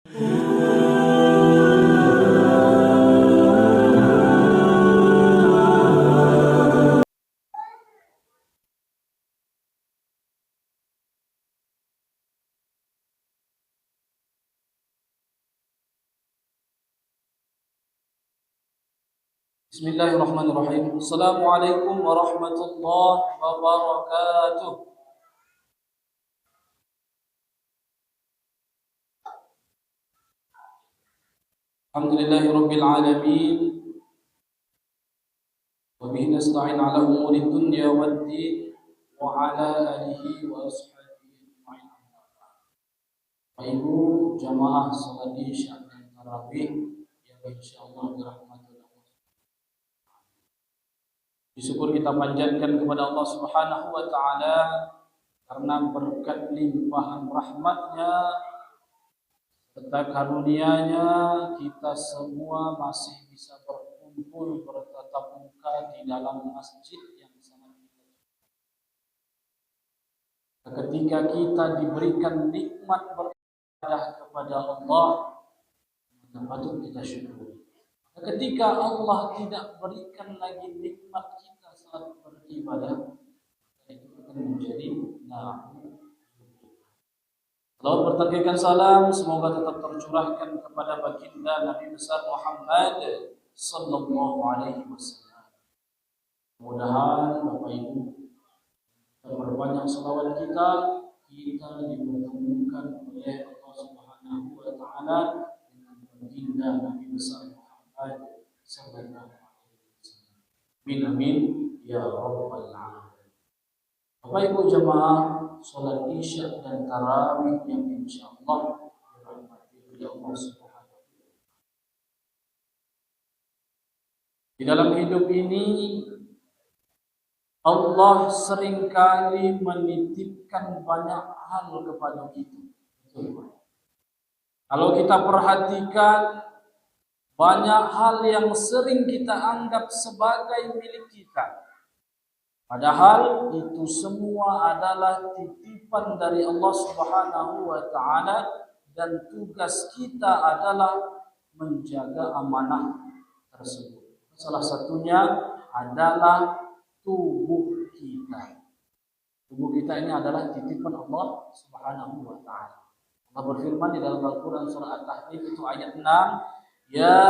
Bismillahirrahmanirrahim. Assalamualaikum warahmatullahi wabarakatuh. Alhamdulillahirabbil alamin. Wa bihi nasta'in 'ala umuri dunya waddin wa 'ala alihi wa ashabihi ajma'in. Ibu jamaah salat Isya dan tarawih yang insyaallah dirahmati Allah. Syukur kita panjatkan kepada Allah Subhanahu wa taala karena berkat limpahan rahmat-Nya serta karunia-Nya kita semua masih bisa berkumpul bertatap muka di dalam masjid yang sangat kita. Ketika kita diberikan nikmat beribadah kepada Allah, maka patut kita syukuri. Ketika Allah tidak berikan lagi nikmat kita saat beribadah, itu akan menjadi na'am. Salawat bertakikan salam semoga tetap tercurahkan kepada baginda Nabi besar Muhammad sallallahu alaihi wasallam. Mudah-mudahan Bapak Ibu berbanyak salawat kita dipertemukan oleh Allah Subhanahu wa taala dengan baginda Nabi besar sallallahu alaihi wasallam. Amin ya rabbal alamin. Bapak Ibu jamaah salat Isya dan tarawih yang insyaallah dirahmati oleh Allah Subhanahu wa taala. Di dalam hidup ini Allah seringkali menitipkan banyak hal kepada kita. Kalau kita perhatikan banyak hal yang sering kita anggap sebagai milik kita. Padahal itu semua adalah titipan dari Allah Subhanahu wa taala dan tugas kita adalah menjaga amanah tersebut. Salah satunya adalah tubuh kita. Tubuh kita ini adalah titipan Allah Subhanahu wa taala. Allah berfirman di dalam Al-Qur'an surah At-Tahrim itu ayat 6, ya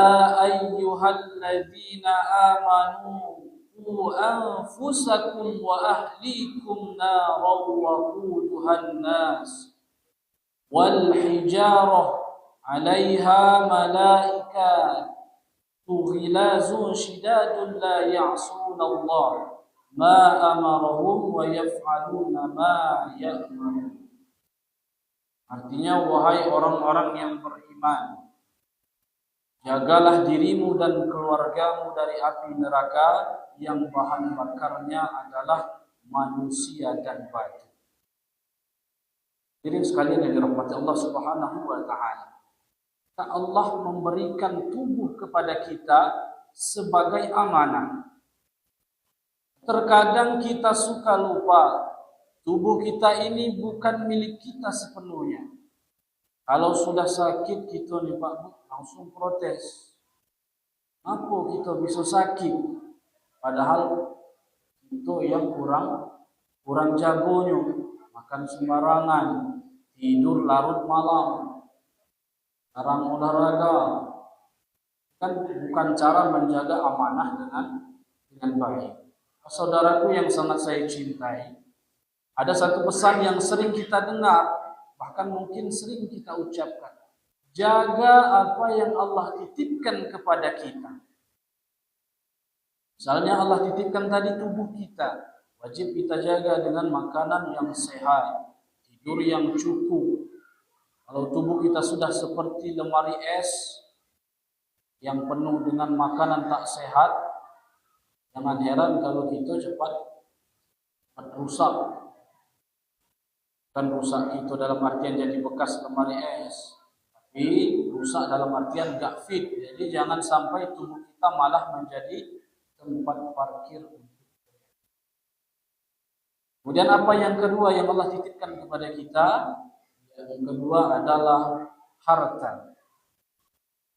ayyuhalladzina amanu qu anfusakum wa ahlikum naran waquduhan nas wal hijarah 'alaiha malaikat ghilazun shidadun la ya'sunallah ma amarahum wa yaf'aluna ma ya'marun. Artinya, wahai orang-orang yang beriman, jagalah dirimu dan keluargamu dari api neraka yang bahan bakarnya adalah manusia dan batu. Jadi sekalian yang dirahmati Allah Subhanahu wa taala, Allah memberikan tubuh kepada kita sebagai amanah. Terkadang kita suka lupa, tubuh kita ini bukan milik kita sepenuhnya. Kalau sudah sakit kita nih Pak, langsung protes. Apa kita bisa sakit? Padahal itu yang kurang jagonya, makan sembarangan, tidur larut malam, jarang olahraga. Kan bukan cara menjaga amanah dengan baik. Saudaraku yang sangat saya cintai, ada satu pesan yang sering kita dengar, bahkan mungkin sering kita ucapkan. Jaga apa yang Allah titipkan kepada kita. Misalnya Allah titipkan tadi tubuh kita, wajib kita jaga dengan makanan yang sehat, tidur yang cukup. Kalau tubuh kita sudah seperti lemari es yang penuh dengan makanan tak sehat, jangan heran kalau kita cepat rusak. Bukan rusak itu dalam artian jadi bekas lemari es, tapi rusak dalam artian gak fit. Jadi jangan sampai tubuh kita malah menjadi tempat parkir. Kemudian apa yang kedua yang Allah titipkan kepada kita? Yang kedua adalah harta.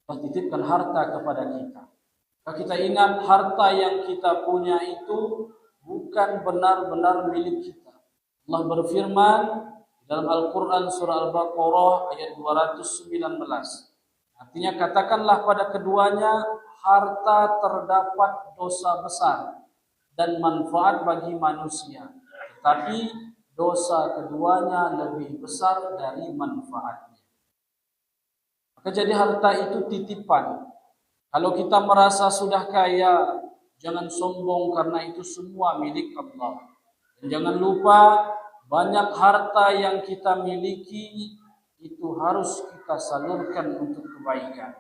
Allah titipkan harta kepada kita. Kalau kita ingat harta yang kita punya itu bukan benar-benar milik kita. Allah berfirman dalam Al-Quran surah Al-Baqarah ayat 219. Artinya katakanlah pada keduanya harta terdapat dosa besar dan manfaat bagi manusia. Tetapi dosa keduanya lebih besar dari manfaatnya. Maka jadi harta itu titipan. Kalau kita merasa sudah kaya, jangan sombong karena itu semua milik Allah. Dan jangan lupa banyak harta yang kita miliki itu harus kita salurkan untuk kebaikan.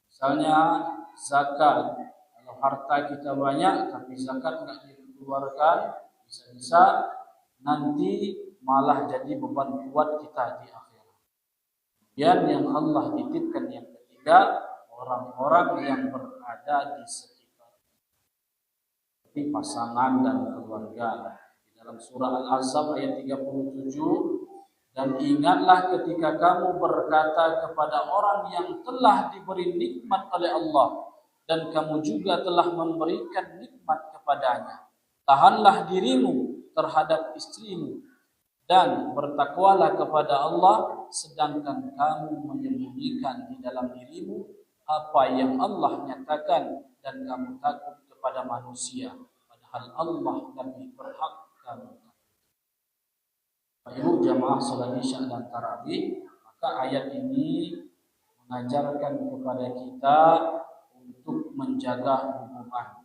Misalnya zakat. Kalau harta kita banyak tapi zakat enggak dikeluarkan, bisa-bisa nanti malah jadi beban buat kita di akhirat. Dan yang Allah titipkan yang ketiga, orang-orang yang berada di sekitar, seperti pasangan dan keluarga. Di dalam surah Al-Ahzab ayat 37, dan ingatlah ketika kamu berkata kepada orang yang telah diberi nikmat oleh Allah dan kamu juga telah memberikan nikmat kepadanya. Tahanlah dirimu terhadap istrimu dan bertakwalah kepada Allah sedangkan kamu menyembunyikan di dalam dirimu apa yang Allah nyatakan dan kamu takut kepada manusia padahal Allah lebih berhak kamu. Ibu jamaah salat Isya dan tarawih, maka ayat ini mengajarkan kepada kita untuk menjaga hubungan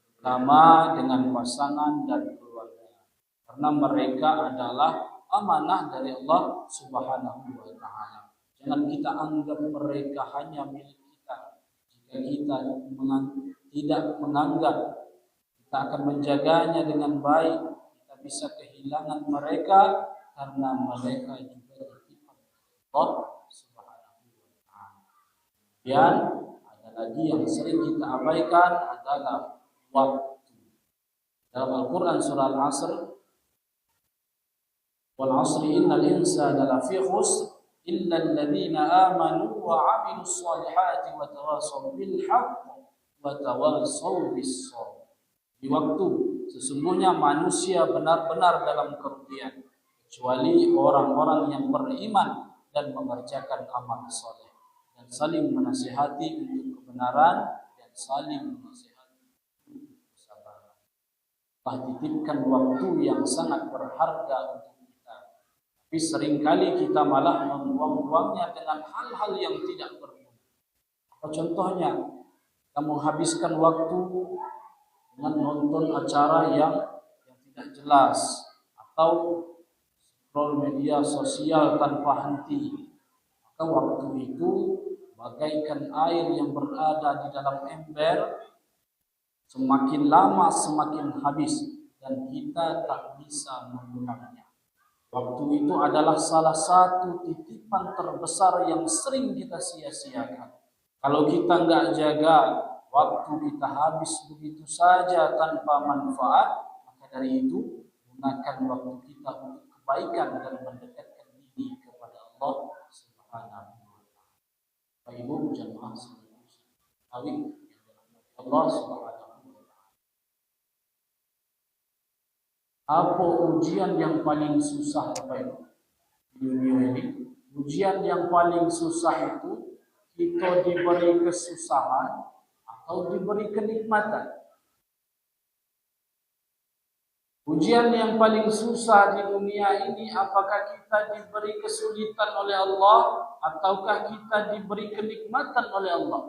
terutama dengan pasangan dan keluarga, karena mereka adalah amanah dari Allah Subhanahu wa taala. Jangan kita anggap mereka hanya milik kita. Jika kita tidak menganggap kita akan menjaganya dengan baik, kita bisa kehilangan mereka karena mereka juga dititipkan Allah Subhanahu wa taala. Dan ada lagi yang sering kita abaikan adalah waktu. Dalam Al-Quran surah Al-Asr, wal 'asri innal insana lafi khusr illa alladziina aamanu wa 'amilus shalihati wa tawassaw bil haqq wa tawassaw bis sabr. Di waktu sesungguhnya manusia benar-benar dalam kerugian kecuali orang-orang yang beriman dan mengerjakan amal saleh dan saling menasihati untuk kebenaran dan saling menasihati untuk kesabaran. Allah titipkan waktu yang sangat berharga untuk kita, tapi seringkali kita malah membuang-buangnya dengan hal-hal yang tidak berguna. Contohnya, kita menghabiskan waktu dengan nonton acara yang tidak jelas atau scroll media sosial tanpa henti. Maka waktu itu bagaikan air yang berada di dalam ember, semakin lama semakin habis dan kita tak bisa menggunakannya. Waktu itu adalah salah satu titipan terbesar yang sering kita sia-siakan. Kalau kita nggak jaga, waktu kita habis begitu saja tanpa manfaat. Maka dari itu, gunakan waktu kita untuk kebaikan dan mendekatkan diri kepada Allah Subhanahu wa taala. Bapak Ibu jamaah sekalian, Allah Subhanahu wa taala. Apa ujian yang paling susah Bapak Ibu di dunia ini? Ujian yang paling susah itu kita diberi kesusahan atau diberi kenikmatan. Ujian yang paling susah di dunia ini, apakah kita diberi kesulitan oleh Allah ataukah kita diberi kenikmatan oleh Allah?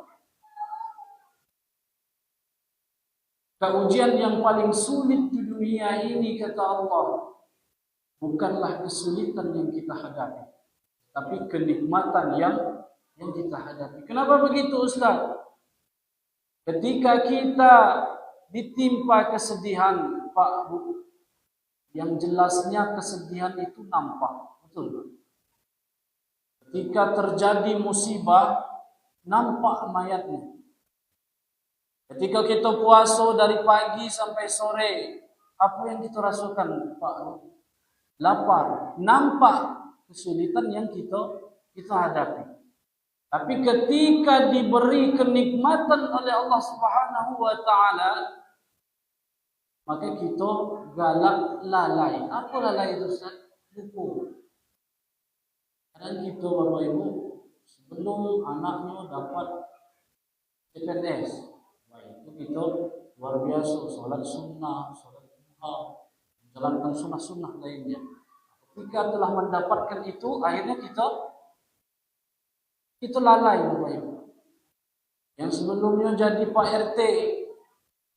Ujian yang paling sulit di dunia ini, kata Allah, bukanlah kesulitan yang kita hadapi, tapi kenikmatan yang kita hadapi. Kenapa begitu, Ustaz? Ketika kita ditimpa kesedihan, Pak Bu, yang jelasnya kesedihan itu nampak, betul. Ketika terjadi musibah, nampak mayatnya. Ketika kita puasa dari pagi sampai sore, apa yang kita rasakan, Pak? Lapar. Nampak kesulitan yang kita hadapi. Tapi ketika diberi kenikmatan oleh Allah Subhanahu wa taala, maka kita galak lalai. Apa lalai itu, Ustaz? Lupa. Kadang kita Bapak Ibu sebelum anaknya dapat CPNS, itu kita luar biasa sholat sunnah, sholat duha, menjalankan sunnah-sunnah lainnya. Ketika telah mendapatkan itu, akhirnya kita lalai Bapak Ibu. Yang sebelumnya jadi Pak RT,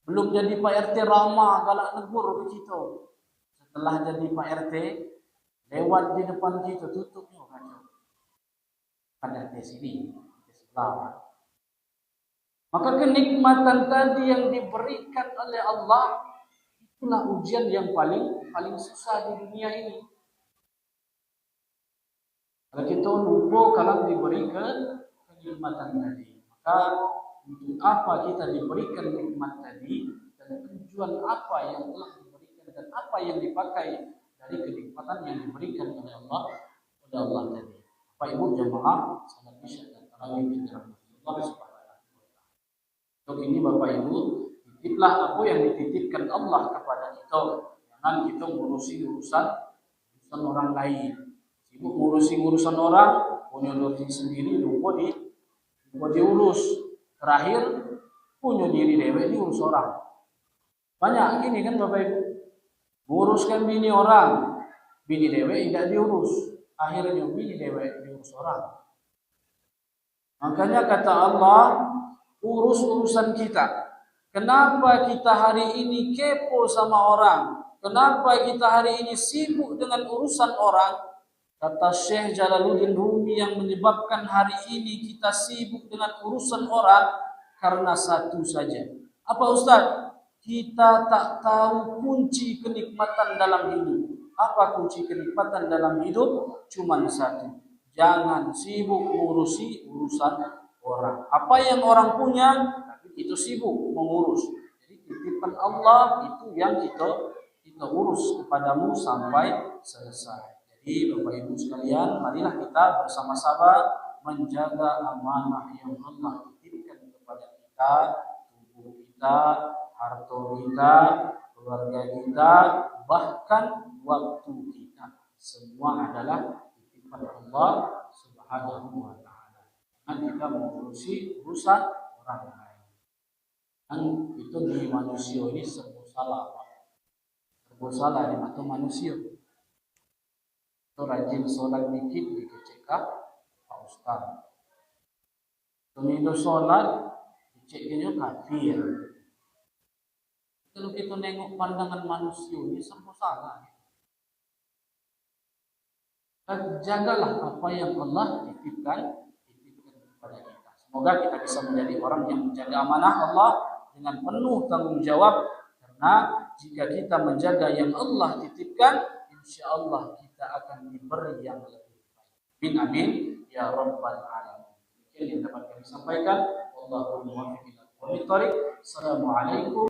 belum jadi Pak RT ramah, galak negur ke kita. Setelah jadi Pak RT, lewat di depan kita, tutupnya kacau. Ada di sini, di sebelah. Maka kenikmatan tadi yang diberikan oleh Allah, itulah ujian yang paling susah di dunia ini. Kalau kita lupa kalau diberikan kenikmatan tadi, maka untuk apa kita diberikan nikmat tadi, dan tujuan apa yang telah diberikan dan apa yang dipakai dari kenikmatan yang diberikan oleh Allah tadi. Bapak Ibu jemaah salat Isya dan tarawih yang dirahmati Allah Subhanahu wa taala. Untuk ini Bapak Ibu, titiplah apa yang dititipkan Allah kepada kita. Jangan kita ngurusi urusan orang lain. Sibuk ngurusi urusan orang, punya diri sendiri lupa diurus. Terakhir punya diri dewe diurus orang. Banyak gini kan Bapak Ibu. Nguruskan bini orang, bini dewe tidak diurus. Akhirnya bini dewe diurus orang. Makanya kata Allah, urus urusan kita. Kenapa kita hari ini kepo sama orang? Kenapa kita hari ini sibuk dengan urusan orang? Kata Syekh Jalaluddin Rumi, yang menyebabkan hari ini kita sibuk dengan urusan orang karena satu saja. Apa Ustaz? Kita tak tahu kunci kenikmatan dalam hidup. Apa kunci kenikmatan dalam hidup? Cuma satu. Jangan sibuk mengurusi urusan orang. Apa yang orang punya, tapi itu sibuk mengurus. Jadi titipan Allah itu yang kita urus kepadamu sampai selesai. Jadi Bapak Ibu sekalian, marilah kita bersama-sama menjaga amanah yang Allah titipkan kepada kita, tubuh kita, harta kita, keluarga kita, bahkan waktu kita. Semua adalah titipan Allah Subhanahu wa taala. Dan kita mengurusi urusan orang lain. Dan itu di manusia ini serba salah, Pak. Serba salah di mata manusia. Itu rajin sholat dikit dikecekak Pak Ustaz. Tumido sholat diceknya kafir. Kalau kita nengok pandangan manusia ini serba salah. Dan jagalah apa yang Allah titipkan kepada kita. Semoga kita bisa menjadi orang yang menjaga amanah Allah dengan penuh tanggung jawab. Karena jika kita menjaga yang Allah titipkan, insya Allah kita akan diberi yang lebih baik. Amin ya rabbal alamin. Ini yang dapat kami sampaikan. Wallahul muwaffiq ila aqwamit thoriq. Assalamualaikum.